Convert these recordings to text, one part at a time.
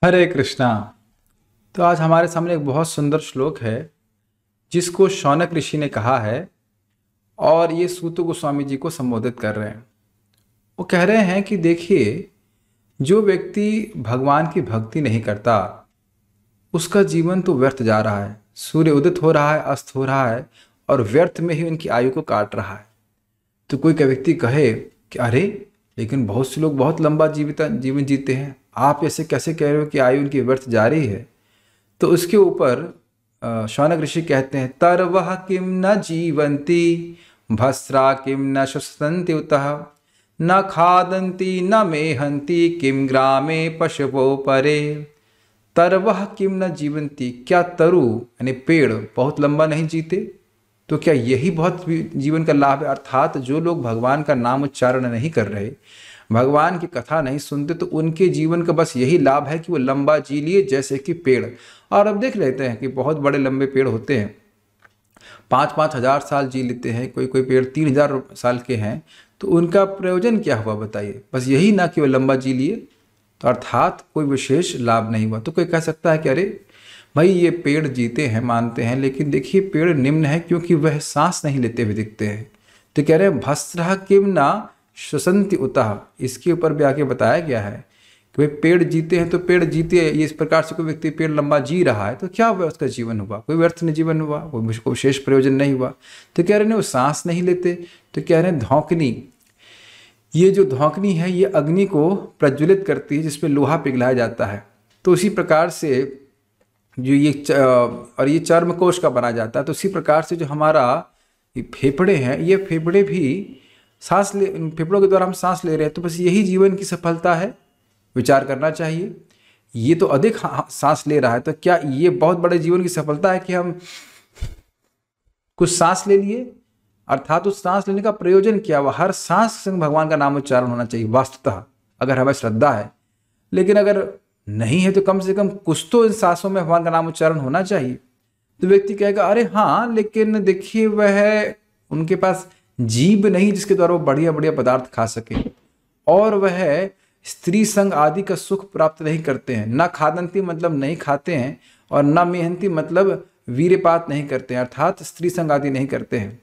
हरे कृष्णा। तो आज हमारे सामने एक बहुत सुंदर श्लोक है जिसको शौनक ऋषि ने कहा है और ये सूत गोस्वामी जी को संबोधित कर रहे हैं। वो कह रहे हैं कि देखिए, जो व्यक्ति भगवान की भक्ति नहीं करता उसका जीवन तो व्यर्थ जा रहा है। सूर्य उदित हो रहा है, अस्त हो रहा है और व्यर्थ में ही उनकी आयु को काट रहा है। तो कोई व्यक्ति कहे कि अरे, लेकिन बहुत से लोग बहुत लंबा जीवन जीते हैं, आप ऐसे कैसे कह रहे हो कि आयु उनकी व्यर्थ जा रही है। तो उसके ऊपर शौनक ऋषि कहते हैं, तरवह किम न जीवंती भस्रा किम न श्वसन्ति उतः न खादन्ति न मेहन्ति किम ग्रामे पशवो परे। तरवह किम न जीवंती, क्या तरु यानी पेड़ बहुत लंबा नहीं जीते? तो क्या यही बहुत जीवन का लाभ है? अर्थात जो लोग भगवान का नाम उच्चारण नहीं कर रहे, भगवान की कथा नहीं सुनते, तो उनके जीवन का बस यही लाभ है कि वो लंबा जी लिए जैसे कि पेड़। और अब देख लेते हैं कि बहुत बड़े लंबे पेड़ होते हैं, 5-5 हजार साल जी लेते हैं, कोई कोई पेड़ 3 हजार साल के हैं। तो उनका प्रयोजन क्या हुआ बताइए? बस यही ना कि वो लंबा जी लिए, तो अर्थात कोई विशेष लाभ नहीं हुआ। तो कोई कह सकता है कि अरे भाई, ये पेड़ जीते हैं मानते हैं, लेकिन देखिए पेड़ निम्न है क्योंकि वह सांस नहीं लेते हुए दिखते हैं। तो कह रहे हैं भस्रः किम ना श्वसन्ति उतः। इसके ऊपर भी आगे बताया गया है कि भाई पेड़ जीते हैं तो पेड़ जीते हैं, ये इस प्रकार से कोई व्यक्ति पेड़ लंबा जी रहा है तो क्या हुआ? उसका जीवन हुआ, कोई व्यर्थ नहीं जीवन हुआ, कोई विशेष प्रयोजन नहीं हुआ। तो कह रहे हैं वो सांस नहीं लेते। तो कह रहे हैं धौंकनी, ये जो धौंकनी है ये अग्नि को प्रज्वलित करती है जिसमें लोहा पिघलाया जाता है। तो उसी प्रकार से जो और ये चर्म कोश का बना जाता है। तो उसी प्रकार से जो हमारा ये फेफड़े हैं, ये फेफड़े भी सांस ले, फेफड़ों के द्वारा हम सांस ले रहे हैं। तो बस यही जीवन की सफलता है, विचार करना चाहिए। ये तो अधिक सांस ले रहा है, तो क्या ये बहुत बड़े जीवन की सफलता है कि हम कुछ सांस ले लिए? अर्थात उस सांस लेने का प्रयोजन क्या हुआ? हर सांस संग भगवान का नाम उच्चारण होना चाहिए वास्तुतः, अगर हमें श्रद्धा है। लेकिन अगर नहीं है तो कम से कम कुछ तो इन सांसों में भगवान का नाम उच्चारण होना चाहिए। तो व्यक्ति कहेगा अरे हाँ, लेकिन देखिए वह उनके पास जीभ नहीं जिसके द्वारा वो बढ़िया बढ़िया पदार्थ खा सके, और वह स्त्री संग आदि का सुख प्राप्त नहीं करते हैं। न खादंती मतलब नहीं खाते हैं, और न मेहनती मतलब वीर्यपात नहीं करते हैं, अर्थात स्त्री संग आदि नहीं करते हैं।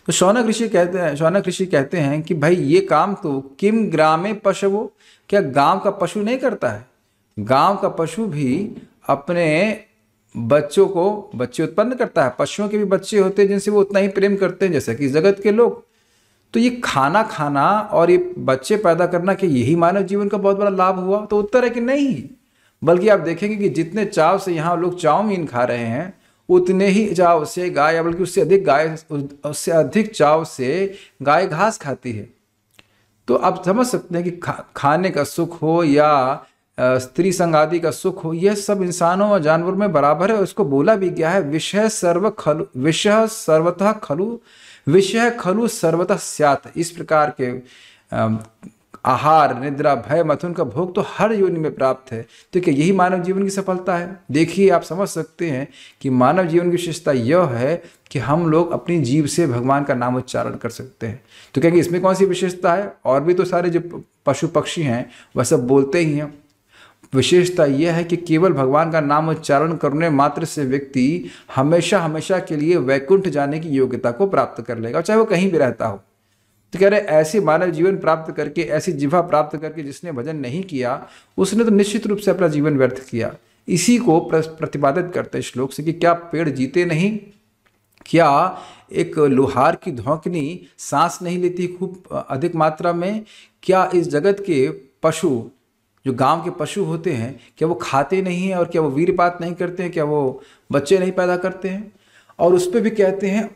तो शौनक ऋषि कहते हैं कि भाई ये काम तो किम ग्रामे पशवो, क्या गांव का पशु नहीं करता है? गांव का पशु भी अपने बच्चे उत्पन्न करता है। पशुओं के भी बच्चे होते हैं जिनसे वो उतना ही प्रेम करते हैं जैसा कि जगत के लोग। तो ये खाना खाना और ये बच्चे पैदा करना, कि यही मानव जीवन का बहुत बड़ा लाभ हुआ? तो उत्तर है कि नहीं। बल्कि आप देखेंगे कि जितने चाव से यहाँ लोग चाउमीन खा रहे हैं, उतने ही चाव से गाय, या बल्कि उससे अधिक चाव से गाय घास खाती है। तो आप समझ सकते हैं कि खाने का सुख हो या स्त्री संगादि का सुख हो, यह सब इंसानों और जानवरों में बराबर है। उसको बोला भी गया है, विषय खलु सर्वतः स्यात्। इस प्रकार के आहार, निद्रा, भय, मथुन का भोग तो हर योनि में प्राप्त है। तो क्या यही मानव जीवन की सफलता है? देखिए, आप समझ सकते हैं कि मानव जीवन की विशेषता यह है कि हम लोग अपनी जीभ से भगवान का नाम उच्चारण कर सकते हैं। तो क्या इसमें कौन सी विशेषता है? और भी तो सारे जो पशु पक्षी हैं वह सब बोलते ही हैं। विशेषता यह है कि केवल भगवान का नाम उच्चारण करने मात्र से व्यक्ति हमेशा हमेशा के लिए वैकुंठ जाने की योग्यता को प्राप्त कर लेगा, चाहे वो कहीं भी रहता हो। तो कह रहे ऐसे मानव जीवन प्राप्त करके, ऐसी जिह्वा प्राप्त करके जिसने भजन नहीं किया, उसने तो निश्चित रूप से अपना जीवन व्यर्थ किया। इसी को प्रतिपादित करते श्लोक से कि क्या पेड़ जीते नहीं? क्या एक लोहार की धौंकनी सांस नहीं लेती खूब अधिक मात्रा में? क्या इस जगत के पशु, जो गांव के पशु होते हैं, क्या वो खाते नहीं हैं? और क्या वो वीर्यपात नहीं करते हैं? क्या वो बच्चे नहीं पैदा करते हैं? और उस पर भी कहते हैं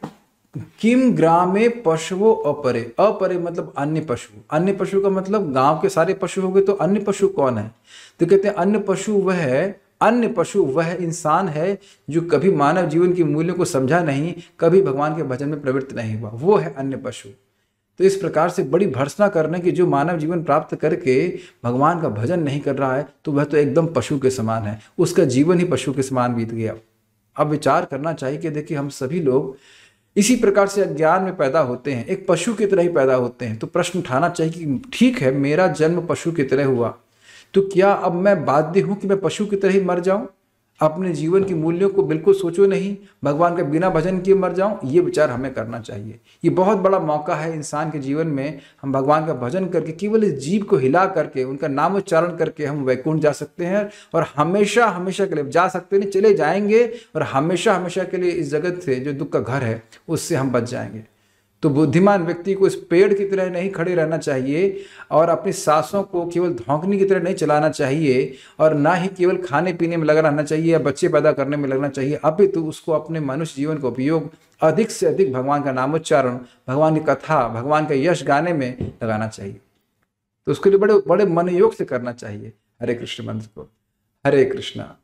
किम ग्रामे पशुओ अपरे। अपरे मतलब अन्य पशु। अन्य पशु का मतलब गांव के सारे पशु हो गए, तो अन्य पशु कौन है? तो कहते हैं अन्य पशु वह इंसान है जो कभी मानव जीवन के मूल्यों को समझा नहीं, कभी भगवान के भजन में प्रवृत्त नहीं हुआ, वो है अन्य पशु। तो इस प्रकार से बड़ी भर्त्सना करने की, जो मानव जीवन प्राप्त करके भगवान का भजन नहीं कर रहा है, तो वह तो एकदम पशु के समान है, उसका जीवन ही पशु के समान बीत गया। अब विचार करना चाहिए कि देखिए, हम सभी लोग इसी प्रकार से अज्ञान में पैदा होते हैं, एक पशु की तरह ही पैदा होते हैं। तो प्रश्न उठाना चाहिए कि ठीक है, मेरा जन्म पशु की तरह हुआ, तो क्या अब मैं बाध्य हूं कि मैं पशु की तरह ही मर जाऊं, अपने जीवन की मूल्यों को बिल्कुल सोचो नहीं, भगवान का बिना भजन किए मर जाऊं? ये विचार हमें करना चाहिए। ये बहुत बड़ा मौका है इंसान के जीवन में, हम भगवान का भजन करके केवल इस जीव को हिला करके उनका नाम उच्चारण करके हम वैकुंठ जा सकते हैं, और हमेशा हमेशा के लिए जा सकते नहीं, चले जाएंगे, और हमेशा हमेशा के लिए इस जगत से जो दुख का घर है उससे हम बच जाएंगे। तो बुद्धिमान व्यक्ति को इस पेड़ की तरह नहीं खड़े रहना चाहिए, और अपनी सांसों को केवल धौंकनी की तरह नहीं चलाना चाहिए, और ना ही केवल खाने पीने में लगा रहना चाहिए या बच्चे पैदा करने में लगना चाहिए, अपितु उसको अपने मनुष्य जीवन का उपयोग अधिक से अधिक भगवान का नामोच्चारण, भगवान की कथा, भगवान का यश गाने में लगाना चाहिए। तो उसके लिए बड़े बड़े मन योग से करना चाहिए हरे कृष्ण मंत्र को। हरे कृष्णा।